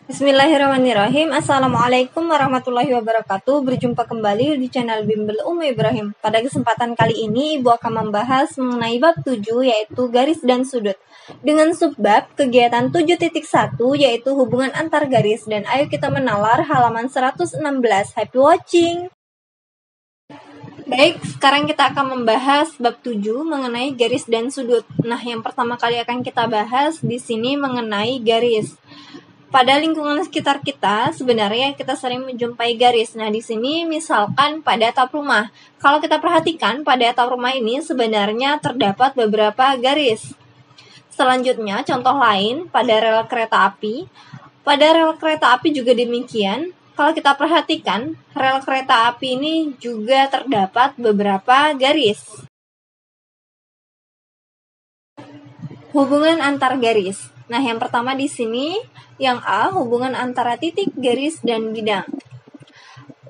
Bismillahirrahmanirrahim. Assalamualaikum warahmatullahi wabarakatuh. Berjumpa kembali di channel Bimbel Ibrahim. Pada kesempatan kali ini, Ibu akan membahas mengenai bab 7, yaitu garis dan sudut. Dengan subbab kegiatan 7.1, yaitu hubungan antar garis. Dan ayo kita menalar halaman 116. Happy watching! Baik, sekarang kita akan membahas bab 7 mengenai garis dan sudut. Nah, yang pertama kali akan kita bahas di sini mengenai garis. Pada lingkungan sekitar kita, sebenarnya kita sering menjumpai garis. Nah, di sini misalkan pada atap rumah. Kalau kita perhatikan, pada atap rumah ini sebenarnya terdapat beberapa garis. Selanjutnya, contoh lain pada rel kereta api. Pada rel kereta api juga demikian. Kalau kita perhatikan, rel kereta api ini juga terdapat beberapa garis. Hubungan antar garis. Nah, yang pertama di sini, yang A, hubungan antara titik, garis, dan bidang.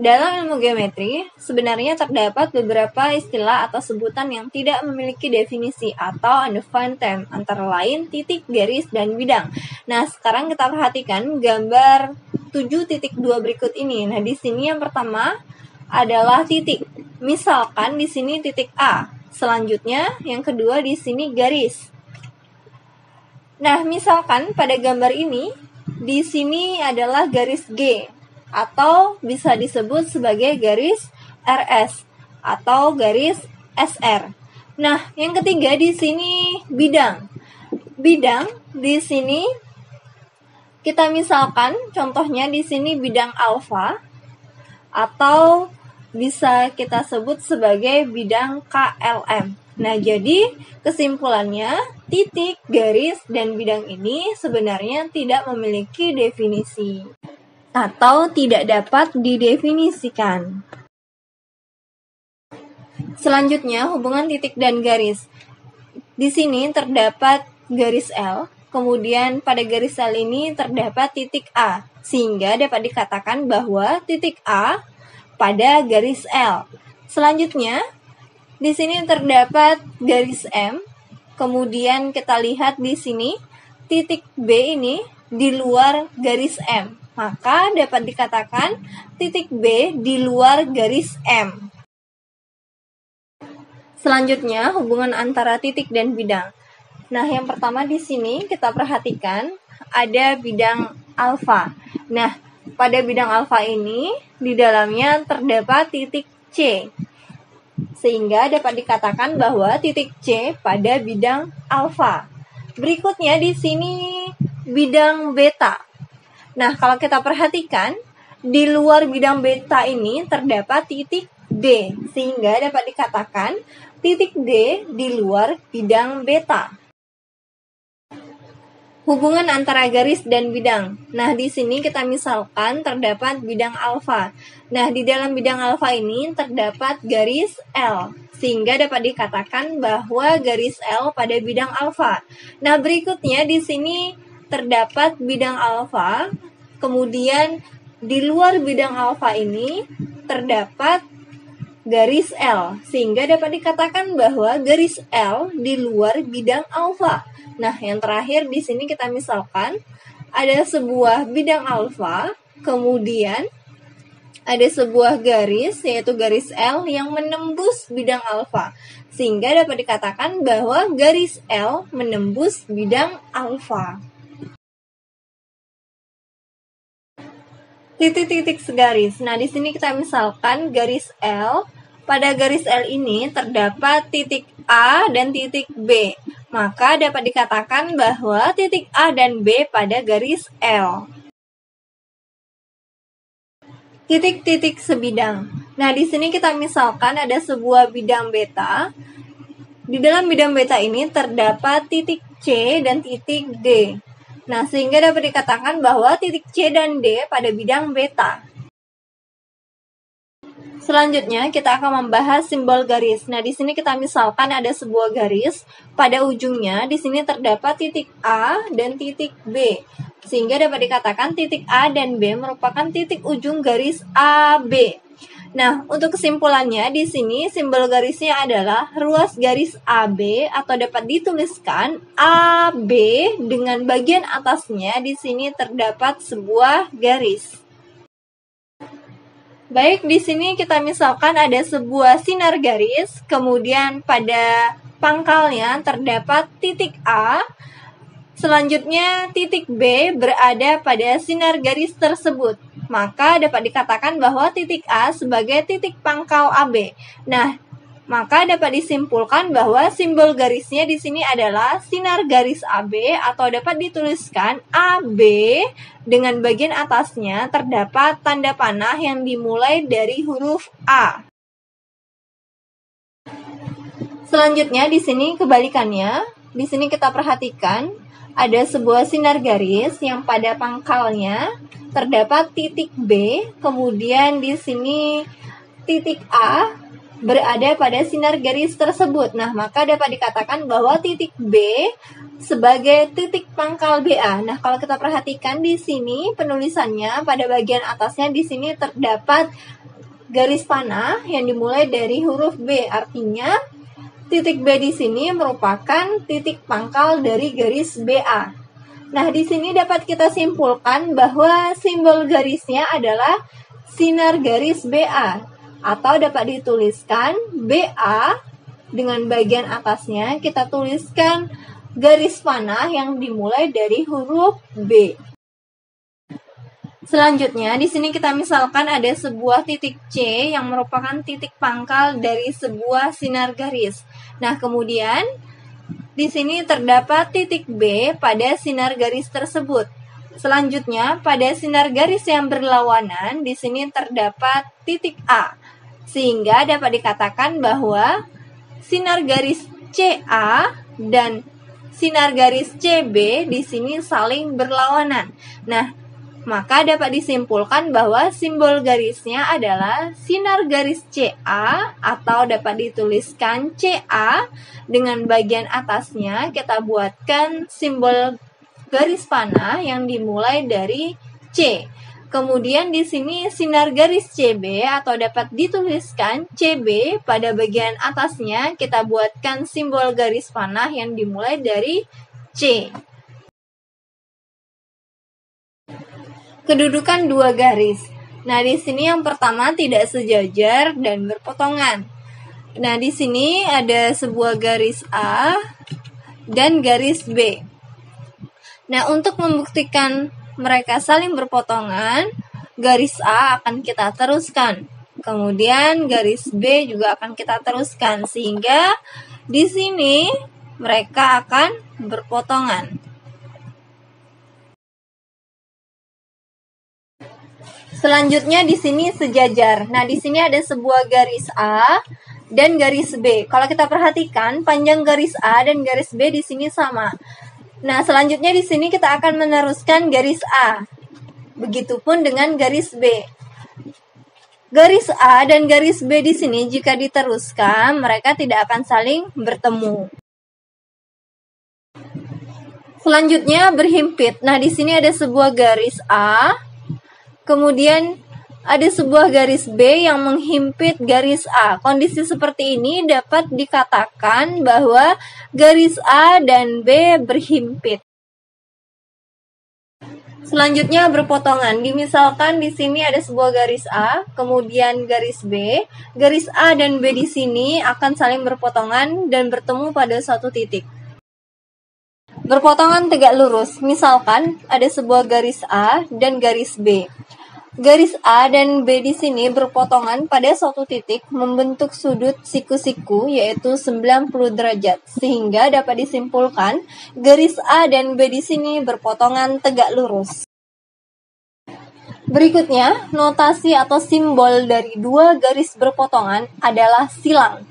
Dalam ilmu geometri, sebenarnya terdapat beberapa istilah atau sebutan yang tidak memiliki definisi atau undefined term, antara lain titik, garis, dan bidang. Nah, sekarang kita perhatikan gambar 7.2 berikut ini. Nah, di sini yang pertama adalah titik. Misalkan di sini titik A. Selanjutnya, yang kedua di sini garis. Nah, misalkan pada gambar ini, di sini adalah garis G, atau bisa disebut sebagai garis RS, atau garis SR. Nah, yang ketiga di sini bidang. Bidang di sini, kita misalkan, contohnya di sini bidang alfa, atau bisa kita sebut sebagai bidang KLM. Nah, jadi kesimpulannya, titik, garis, dan bidang ini sebenarnya tidak memiliki definisi atau tidak dapat didefinisikan. Selanjutnya, hubungan titik dan garis. Di sini terdapat garis L, kemudian pada garis L ini terdapat titik A, sehingga dapat dikatakan bahwa titik A pada garis L. Selanjutnya, di sini terdapat garis M, kemudian kita lihat di sini titik B ini di luar garis M, maka dapat dikatakan titik B di luar garis M. Selanjutnya, hubungan antara titik dan bidang. Nah, yang pertama di sini kita perhatikan ada bidang alfa. Nah, pada bidang alfa ini di dalamnya terdapat titik C, sehingga dapat dikatakan bahwa titik C pada bidang alfa. Berikutnya di sini bidang beta. Nah, kalau kita perhatikan, di luar bidang beta ini terdapat titik D, sehingga dapat dikatakan titik D di luar bidang beta. Hubungan antara garis dan bidang. Nah, di sini kita misalkan terdapat bidang alfa. Nah, di dalam bidang alfa ini terdapat garis L, sehingga dapat dikatakan bahwa garis L pada bidang alfa. Nah, berikutnya di sini terdapat bidang alfa, kemudian di luar bidang alfa ini terdapat garis L, sehingga dapat dikatakan bahwa garis L di luar bidang alfa. Nah, yang terakhir di sini kita misalkan ada sebuah bidang alfa, kemudian ada sebuah garis, yaitu garis L yang menembus bidang alfa, sehingga dapat dikatakan bahwa garis L menembus bidang alfa. Titik-titik segaris. Nah, di sini kita misalkan garis L. Pada garis L ini terdapat titik A dan titik B. Maka dapat dikatakan bahwa titik A dan B pada garis L. Titik-titik sebidang. Nah, di sini kita misalkan ada sebuah bidang beta. Di dalam bidang beta ini terdapat titik C dan titik D. Nah, sehingga dapat dikatakan bahwa titik C dan D pada bidang beta. Selanjutnya, kita akan membahas simbol garis. Nah, di sini kita misalkan ada sebuah garis, pada ujungnya di sini terdapat titik A dan titik B, sehingga dapat dikatakan titik A dan B merupakan titik ujung garis AB. Nah, untuk kesimpulannya di sini simbol garisnya adalah ruas garis AB atau dapat dituliskan AB dengan bagian atasnya di sini terdapat sebuah garis. Baik, di sini kita misalkan ada sebuah sinar garis, kemudian pada pangkalnya terdapat titik A. Selanjutnya titik B berada pada sinar garis tersebut. Maka dapat dikatakan bahwa titik A sebagai titik pangkal AB. Nah, maka dapat disimpulkan bahwa simbol garisnya di sini adalah sinar garis AB atau dapat dituliskan AB dengan bagian atasnya terdapat tanda panah yang dimulai dari huruf A. Selanjutnya di sini kebalikannya. Di sini kita perhatikan ada sebuah sinar garis yang pada pangkalnya terdapat titik B, kemudian di sini titik A berada pada sinar garis tersebut. Nah, maka dapat dikatakan bahwa titik B sebagai titik pangkal BA. Nah, kalau kita perhatikan di sini penulisannya pada bagian atasnya di sini terdapat garis panah yang dimulai dari huruf B. Artinya titik B di sini merupakan titik pangkal dari garis BA. Nah, di sini dapat kita simpulkan bahwa simbol garisnya adalah sinar garis BA atau dapat dituliskan BA dengan bagian atasnya kita tuliskan garis panah yang dimulai dari huruf B. Selanjutnya, di sini kita misalkan ada sebuah titik C yang merupakan titik pangkal dari sebuah sinar garis. Nah, kemudian di sini terdapat titik B pada sinar garis tersebut. Selanjutnya, pada sinar garis yang berlawanan, di sini terdapat titik A. Sehingga dapat dikatakan bahwa sinar garis CA dan sinar garis CB di sini saling berlawanan. Nah, maka dapat disimpulkan bahwa simbol garisnya adalah sinar garis CA atau dapat dituliskan CA dengan bagian atasnya kita buatkan simbol garis panah yang dimulai dari C. Kemudian di sini sinar garis CB atau dapat dituliskan CB pada bagian atasnya kita buatkan simbol garis panah yang dimulai dari C. Kedudukan dua garis. Nah, di sini yang pertama tidak sejajar dan berpotongan. Nah, di sini ada sebuah garis A dan garis B. Nah, untuk membuktikan mereka saling berpotongan, garis A akan kita teruskan. Kemudian garis B juga akan kita teruskan sehingga di sini mereka akan berpotongan. Selanjutnya di sini sejajar. Nah, di sini ada sebuah garis A dan garis B. Kalau kita perhatikan, panjang garis A dan garis B di sini sama. Nah, selanjutnya di sini kita akan meneruskan garis A. Begitupun dengan garis B. Garis A dan garis B di sini jika diteruskan, mereka tidak akan saling bertemu. Selanjutnya berhimpit. Nah, di sini ada sebuah garis A. Kemudian ada sebuah garis B yang menghimpit garis A. Kondisi seperti ini dapat dikatakan bahwa garis A dan B berhimpit. Selanjutnya berpotongan. Dimisalkan di sini ada sebuah garis A, kemudian garis B. Garis A dan B di sini akan saling berpotongan dan bertemu pada suatu titik. Berpotongan tegak lurus. Misalkan ada sebuah garis A dan garis B. Garis A dan B di sini berpotongan pada suatu titik membentuk sudut siku-siku yaitu 90 derajat sehingga dapat disimpulkan garis A dan B di sini berpotongan tegak lurus. Berikutnya, notasi atau simbol dari dua garis berpotongan adalah silang.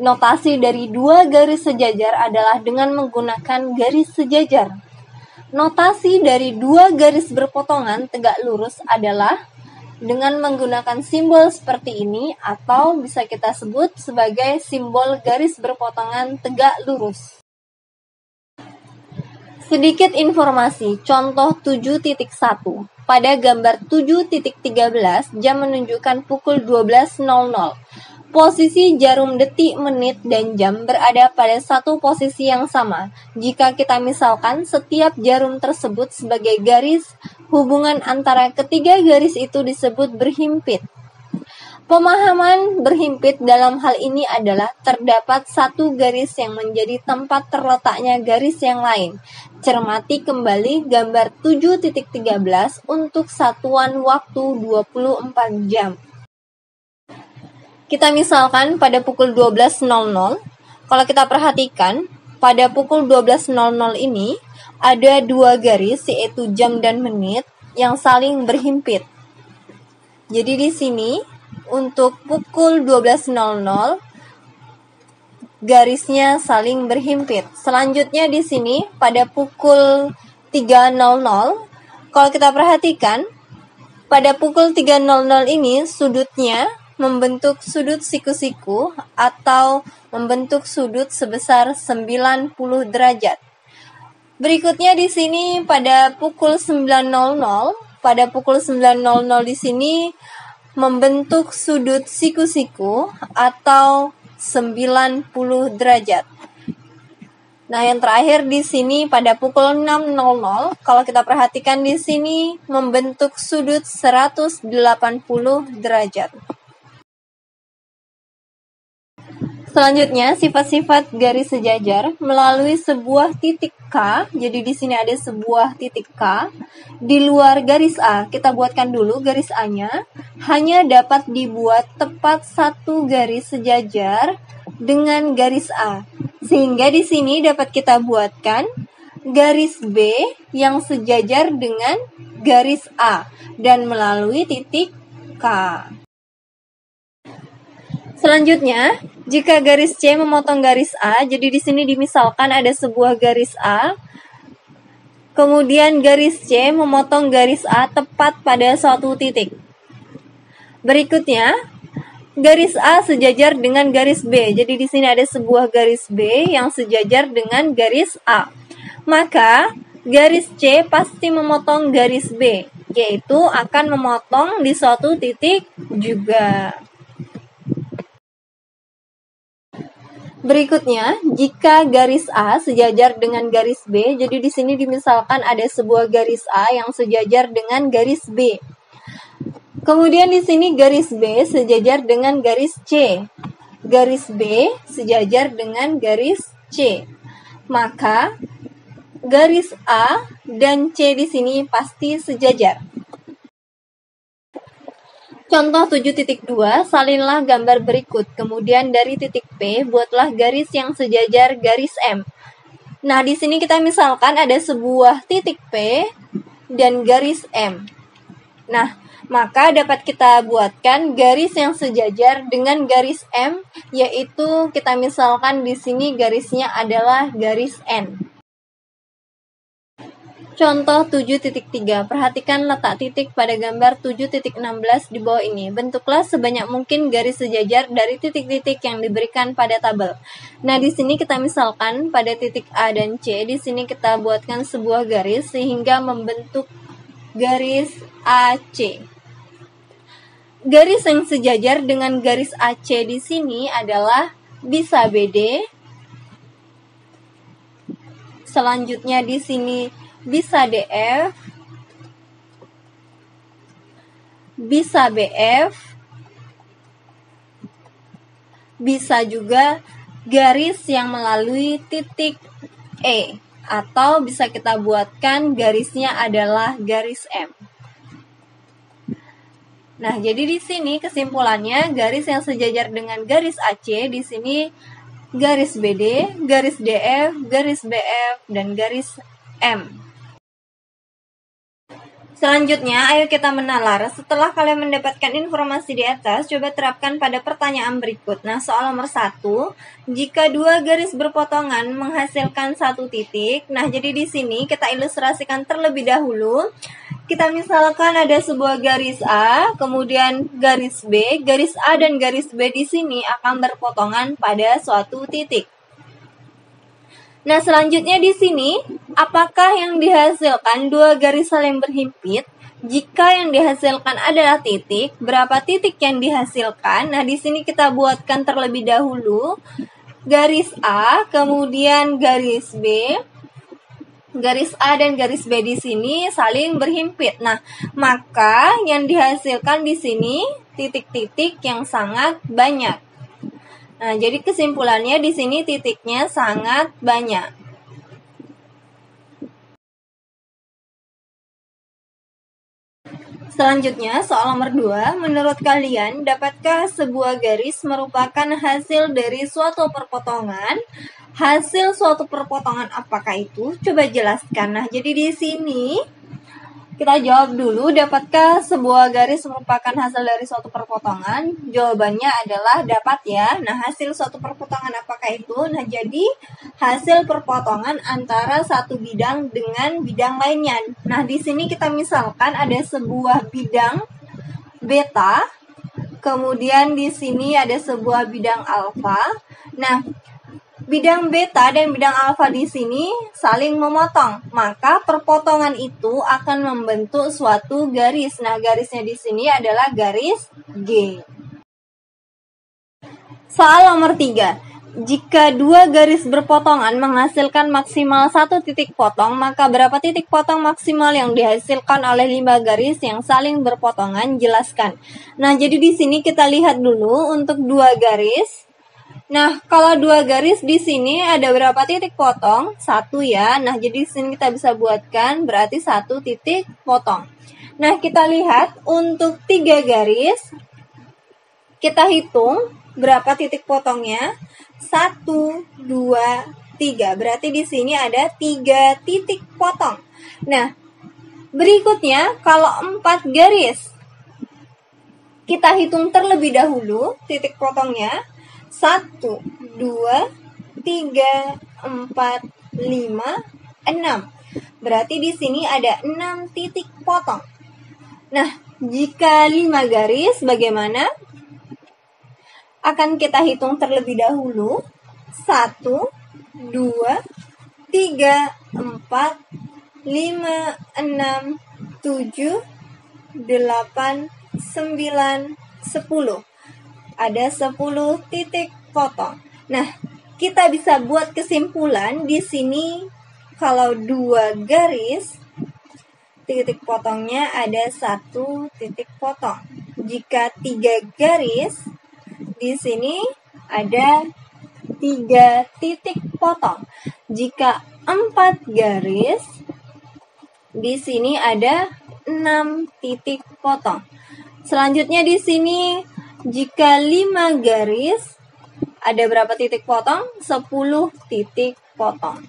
Notasi dari dua garis sejajar adalah dengan menggunakan garis sejajar. Notasi dari dua garis berpotongan tegak lurus adalah dengan menggunakan simbol seperti ini atau bisa kita sebut sebagai simbol garis berpotongan tegak lurus. Sedikit informasi, contoh 7.1. Pada gambar 7.13, jam menunjukkan pukul 12.00. Posisi jarum detik, menit, dan jam berada pada satu posisi yang sama. Jika kita misalkan setiap jarum tersebut sebagai garis, hubungan antara ketiga garis itu disebut berhimpit. Pemahaman berhimpit dalam hal ini adalah terdapat satu garis yang menjadi tempat terletaknya garis yang lain. Cermati kembali gambar 7.13 untuk satuan waktu 24 jam. Kita misalkan pada pukul 12.00, kalau kita perhatikan, pada pukul 12.00 ini ada dua garis yaitu jam dan menit yang saling berhimpit. Jadi di sini untuk pukul 12.00 garisnya saling berhimpit. Selanjutnya di sini pada pukul 3.00, kalau kita perhatikan pada pukul 3.00 ini sudutnya membentuk sudut siku-siku atau membentuk sudut sebesar 90 derajat. Berikutnya di sini pada pukul 9.00, pada pukul 9.00 di sini membentuk sudut siku-siku atau 90 derajat. Nah, yang terakhir di sini pada pukul 6.00, kalau kita perhatikan di sini membentuk sudut 180 derajat. Selanjutnya, sifat-sifat garis sejajar melalui sebuah titik K. Jadi di sini ada sebuah titik K di luar garis A. Kita buatkan dulu garis A-nya. Hanya dapat dibuat tepat satu garis sejajar dengan garis A. Sehingga di sini dapat kita buatkan garis B yang sejajar dengan garis A dan melalui titik K. Selanjutnya, jika garis C memotong garis A, jadi di sini dimisalkan ada sebuah garis A, kemudian garis C memotong garis A tepat pada suatu titik. Berikutnya, garis A sejajar dengan garis B. Jadi di sini ada sebuah garis B yang sejajar dengan garis A. Maka, garis C pasti memotong garis B, yaitu akan memotong di suatu titik juga. Berikutnya, jika garis A sejajar dengan garis B, jadi di sini dimisalkan ada sebuah garis A yang sejajar dengan garis B. Kemudian di sini garis B sejajar dengan garis C. Garis B sejajar dengan garis C. Maka garis A dan C di sini pasti sejajar. Contoh 7.2, salinlah gambar berikut. Kemudian dari titik P, buatlah garis yang sejajar garis M. Nah, di sini kita misalkan ada sebuah titik P dan garis M. Nah, maka dapat kita buatkan garis yang sejajar dengan garis M, yaitu kita misalkan di sini garisnya adalah garis N. Contoh 7.3, perhatikan letak titik pada gambar 7.16 di bawah ini. Bentuklah sebanyak mungkin garis sejajar dari titik-titik yang diberikan pada tabel. Nah, di sini kita misalkan pada titik A dan C, di sini kita buatkan sebuah garis sehingga membentuk garis AC. Garis yang sejajar dengan garis AC di sini adalah bisa BD. Selanjutnya di sini bisa DF, bisa BF, bisa juga garis yang melalui titik E, atau bisa kita buatkan garisnya adalah garis M. Nah, jadi di sini kesimpulannya garis yang sejajar dengan garis AC di sini garis BD, garis DF, garis BF, dan garis M. Selanjutnya, ayo kita menalar. Setelah kalian mendapatkan informasi di atas, coba terapkan pada pertanyaan berikut. Nah, soal nomor 1, jika dua garis berpotongan menghasilkan satu titik, nah jadi di sini kita ilustrasikan terlebih dahulu. Kita misalkan ada sebuah garis A, kemudian garis B, garis A dan garis B di sini akan berpotongan pada suatu titik. Nah, selanjutnya di sini, apakah yang dihasilkan dua garis saling berhimpit? Jika yang dihasilkan adalah titik, berapa titik yang dihasilkan? Nah, di sini kita buatkan terlebih dahulu garis A, kemudian garis B. Garis A dan garis B di sini saling berhimpit. Nah, maka yang dihasilkan di sini titik-titik yang sangat banyak. Nah, jadi kesimpulannya di sini titiknya sangat banyak. Selanjutnya, soal nomor 2. Menurut kalian, dapatkah sebuah garis merupakan hasil dari suatu perpotongan? Hasil suatu perpotongan apakah itu? Coba jelaskan. Nah, jadi di sini kita jawab dulu, dapatkah sebuah garis merupakan hasil dari suatu perpotongan? Jawabannya adalah dapat ya. Nah, hasil suatu perpotongan apakah itu? Nah, jadi hasil perpotongan antara satu bidang dengan bidang lainnya. Nah, di sini kita misalkan ada sebuah bidang beta, kemudian di sini ada sebuah bidang alfa. Nah, bidang beta dan bidang alfa di sini saling memotong, maka perpotongan itu akan membentuk suatu garis. Nah, garisnya di sini adalah garis G. Soal nomor 3. Jika dua garis berpotongan menghasilkan maksimal satu titik potong, maka berapa titik potong maksimal yang dihasilkan oleh 5 garis yang saling berpotongan? Jelaskan. Nah, jadi di sini kita lihat dulu untuk dua garis. Nah, kalau dua garis di sini ada berapa titik potong? 1 ya. Nah, jadi di sini kita bisa buatkan berarti 1 titik potong. Nah, kita lihat untuk 3 garis. Kita hitung berapa titik potongnya? 1, 2, 3. Berarti di sini ada 3 titik potong. Nah, berikutnya kalau 4 garis. Kita hitung terlebih dahulu titik potongnya. 1, 2, 3, 4, 5, 6. Berarti di sini ada 6 titik potong. Nah, jika 5 garis bagaimana? Akan kita hitung terlebih dahulu. 1, 2, 3, 4, 5, 6, 7, 8, 9, 10. Ada 10 titik potong. Nah, kita bisa buat kesimpulan di sini kalau dua garis titik potongnya ada 1 titik potong. Jika 3 garis di sini ada 3 titik potong. Jika 4 garis di sini ada 6 titik potong. Selanjutnya di sini jika 5 garis, ada berapa titik potong? 10 titik potong.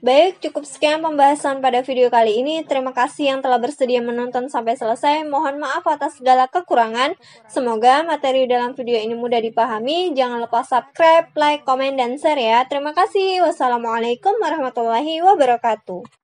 Baik, cukup sekian pembahasan pada video kali ini. Terima kasih yang telah bersedia menonton sampai selesai. Mohon maaf atas segala kekurangan. Semoga materi dalam video ini mudah dipahami. Jangan lupa subscribe, like, komen, dan share ya. Terima kasih. Wassalamualaikum warahmatullahi wabarakatuh.